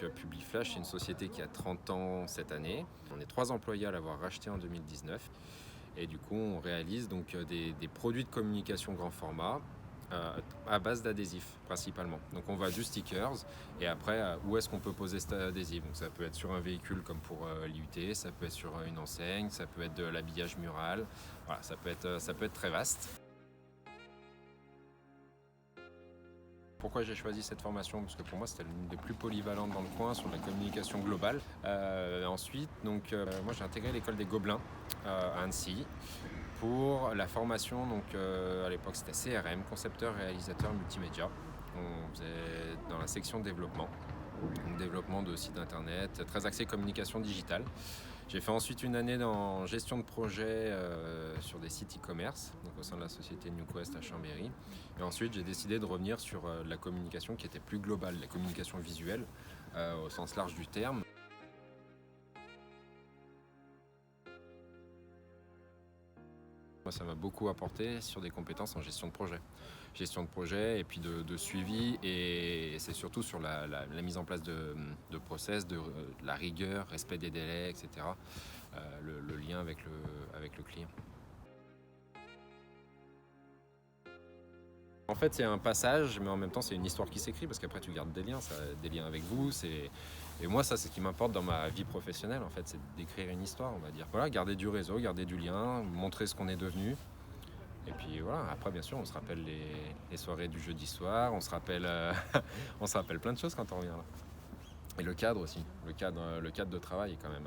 Publiflash, c'est une société qui a 30 ans cette année. On est 3 employés à l'avoir racheté en 2019. Et du coup, on réalise donc des produits de communication grand format à base d'adhésifs principalement. Donc on va du stickers et après où est-ce qu'on peut poser cet adhésif. Donc ça peut être sur un véhicule comme pour l'IUT, ça peut être sur une enseigne, ça peut être de l'habillage mural. Voilà, ça peut être très vaste. Pourquoi j'ai choisi cette formation? Parce que pour moi, c'était l'une des plus polyvalentes dans le coin sur la communication globale. Ensuite, moi j'ai intégré l'école des Gobelins à Annecy pour la formation. Donc, à l'époque, c'était CRM, concepteur, réalisateur multimédia. On faisait dans la section développement. Donc, développement de sites internet, très axé communication digitale. J'ai fait ensuite une année dans gestion de projet sur des sites e-commerce, donc au sein de la société NewQuest à Chambéry. Et ensuite, j'ai décidé de revenir sur la communication qui était plus globale, la communication visuelle au sens large du terme. Moi, ça m'a beaucoup apporté sur des compétences en gestion de projet. Gestion de projet et puis de suivi, et c'est surtout sur la mise en place de process, de la rigueur, respect des délais, etc. Le lien avec le client. En fait, c'est un passage, mais en même temps, c'est une histoire qui s'écrit parce qu'après, tu gardes des liens, des liens avec vous. Et moi, ça, c'est ce qui m'importe dans ma vie professionnelle, en fait, c'est d'écrire une histoire, on va dire. Voilà, garder du réseau, garder du lien, montrer ce qu'on est devenu. Et puis voilà, après, bien sûr, on se rappelle les soirées du jeudi soir, on se rappelle plein de choses quand on revient là. Et le cadre aussi, le cadre de travail est quand même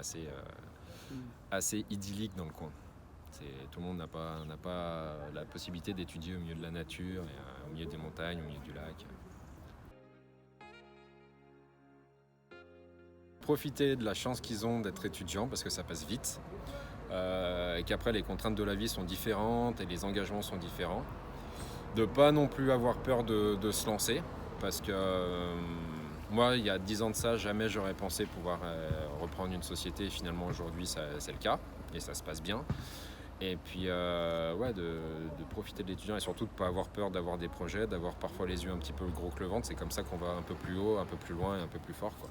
assez idyllique dans le coin. Tout le monde n'a pas la possibilité d'étudier au milieu de la nature, au milieu des montagnes, au milieu du lac. Profiter de la chance qu'ils ont d'être étudiants parce que ça passe vite, et qu'après les contraintes de la vie sont différentes et les engagements sont différents. De pas non plus avoir peur de se lancer parce que moi, il y a 10 ans de ça, jamais j'aurais pensé pouvoir reprendre une société, et finalement aujourd'hui c'est le cas et ça se passe bien. Et puis de profiter de l'étudiant et surtout de ne pas avoir peur d'avoir des projets, d'avoir parfois les yeux un petit peu gros que le ventre. C'est comme ça qu'on va un peu plus haut, un peu plus loin et un peu plus fort, quoi.